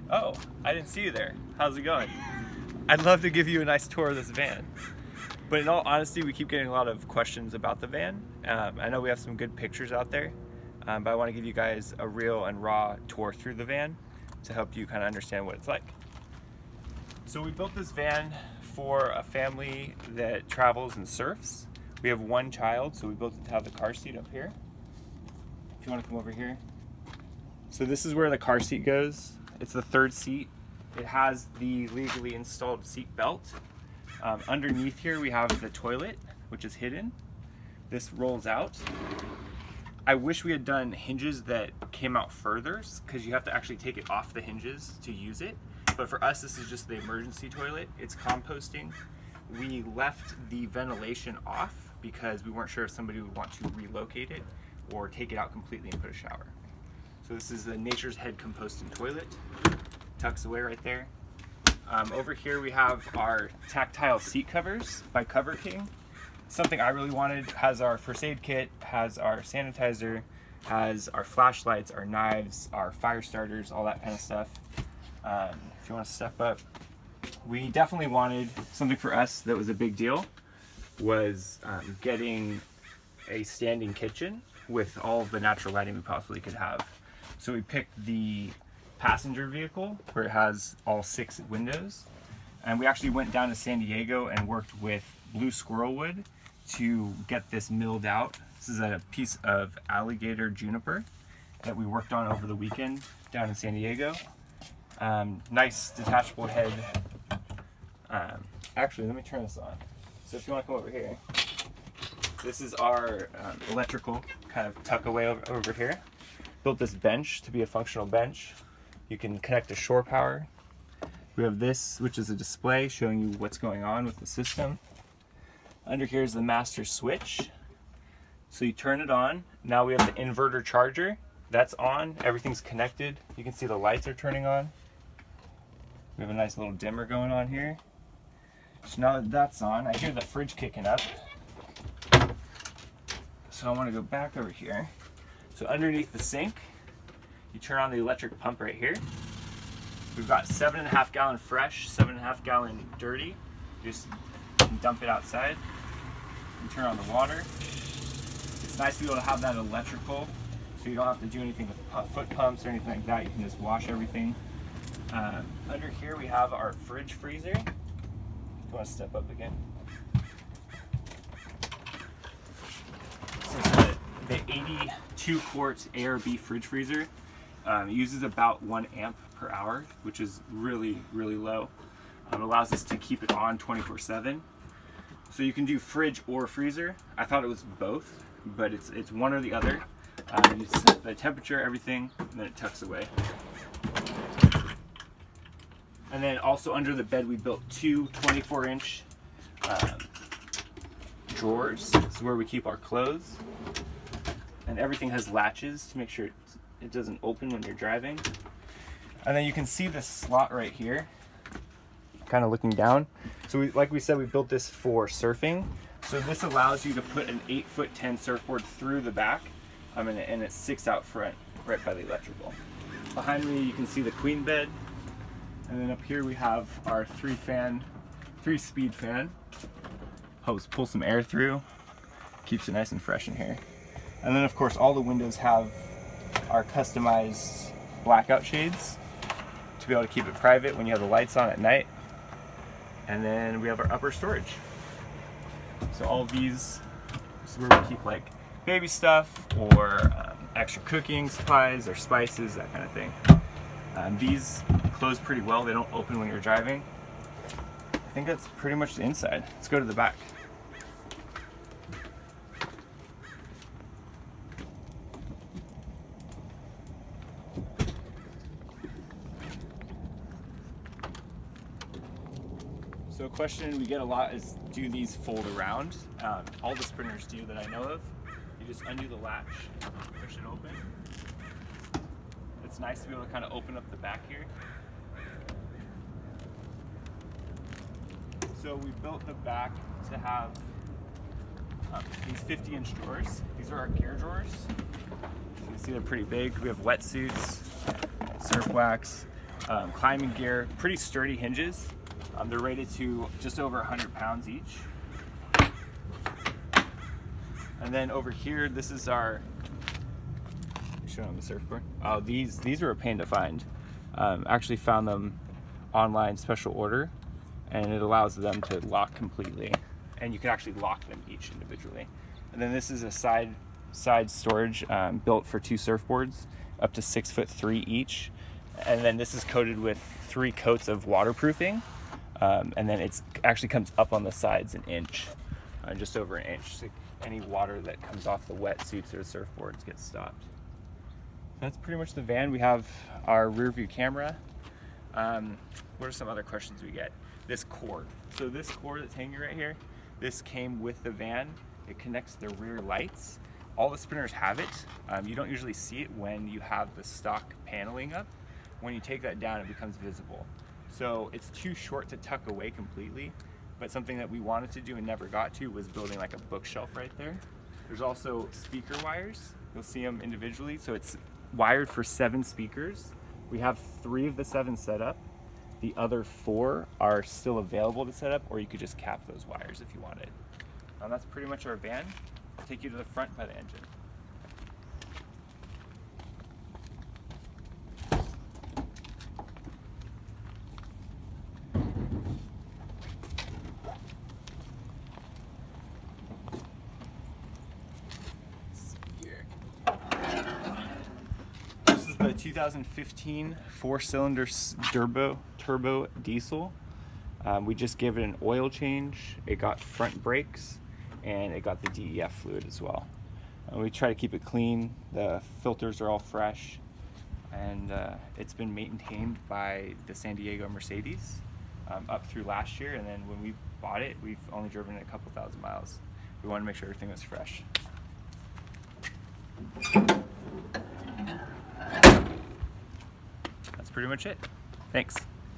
Oh, I didn't see you there. How's it going? I'd love to give you a nice tour of this van. But in all honesty, we keep getting a lot of questions about the van. I know we have some good pictures out there, but I want to give you guys a real and raw tour through the van to help you kind of understand what it's like. So we built this van for a family that travels and surfs. We have one child, so we built it to have the car seat up here. If you want to come over here. So this is where the car seat goes. It's the third seat. It has the legally installed seat belt. Underneath here we have the toilet, which is hidden. This rolls out. I wish we had done hinges that came out further, because you have to actually take it off the hinges to use it. But for us, this is just the emergency toilet. It's composting. We left the ventilation off because we weren't sure if somebody would want to relocate it or take it out completely and put a shower. So this is the Nature's Head composting toilet. Tucks away right there. Over here we have our tactile seat covers by Cover King. Something I really wanted. Has our first aid kit, has our sanitizer, has our flashlights, our knives, our fire starters, all that kind of stuff. If you want to step up, we definitely wanted something for us that was a big deal, was getting a standing kitchen with all of the natural lighting we possibly could have. So we picked the passenger vehicle where it has all 6 windows, and we actually went down to San Diego and worked with blue squirrel wood to get this milled out. This is a piece of alligator juniper that we worked on over the weekend down in San Diego. Nice detachable head. Actually, let me turn this on. So if you want to come over here, this is our electrical kind of tuck away over here. Built this bench to be a functional bench. You can connect to shore power. We have this, which is a display showing you what's going on with the system. Under here is the master switch. So you turn it on. Now we have the inverter charger. That's on. Everything's connected. You can see the lights are turning on. We have a nice little dimmer going on here. So now that that's on, I hear the fridge kicking up. So I want to go back over here. So underneath the sink, you turn on the electric pump right here. We've got 7.5 gallon fresh, 7.5 gallon dirty. Just dump it outside. You turn on the water. It's nice to be able to have that electrical, so you don't have to do anything with foot pumps or anything like that. You can just wash everything. Under here we have our fridge freezer. If you want to step up again. This is the 82 quart ARB fridge freezer. It uses about 1 amp per hour, which is really, really low. It allows us to keep it on 24/7. So you can do fridge or freezer. I thought it was both, but it's one or the other. You set the temperature, everything, and then it tucks away. And then also under the bed, we built 2 24-inch drawers. This is where we keep our clothes. And everything has latches to make sure it doesn't open when you're driving. And then you can see this slot right here, kind of looking down. So like we said, we built this for surfing. So this allows you to put an 8'10" surfboard through the back, and it sticks out front right by the electrical. Behind me, you can see the queen bed. And then up here we have our 3-speed fan. Helps pull some air through, keeps it nice and fresh in here. And then of course all the windows have our customized blackout shades to be able to keep it private when you have the lights on at night. And then we have our upper storage. So all of these, this is where we keep like baby stuff or extra cooking supplies or spices, that kind of thing. These close pretty well. They don't open when you're driving. I think that's pretty much the inside. Let's go to the back. So a question we get a lot is, do these fold around? All the Sprinters do that I know of. You just undo the latch, push it open. It's nice to be able to kind of open up the back here. So we built the back to have these 50-inch drawers. These are our gear drawers. You can see they're pretty big. We have wetsuits, surf wax. climbing gear, pretty sturdy hinges. They're rated to just over 100 pounds each. And then over here, this is our, showing on the surfboard. Oh, these are a pain to find. Actually found them online, special order, and it allows them to lock completely. And you can actually lock them each individually. And then this is a side storage built for 2 surfboards, up to 6'3" each. And then this is coated with 3 coats of waterproofing. And then it actually comes up on the sides an inch, just over an inch. So any water that comes off the wetsuits or surfboards gets stopped. That's pretty much the van. We have our rear view camera. What are some other questions we get? This cord. So this cord that's hanging right here, this came with the van. It connects the rear lights. All the spinners have it. You don't usually see it when you have the stock paneling up. When you take that down, it becomes visible. So it's too short to tuck away completely, but something that we wanted to do and never got to was building like a bookshelf right there. There's also speaker wires. You'll see them individually. So it's wired for 7 speakers. We have 3 of the 7 set up. The other 4 are still available to set up, or you could just cap those wires if you wanted. That's pretty much our van. I'll take you to the front by the engine. This is the 2015 4-cylinder turbo diesel. We just gave it an oil change. It got front brakes, and it got the DEF fluid as well. We try to keep it clean. The filters are all fresh, and it's been maintained by the San Diego Mercedes up through last year. And then when we bought it, we've only driven it a couple thousand miles. We wanted to make sure everything was fresh. That's pretty much it. Thanks.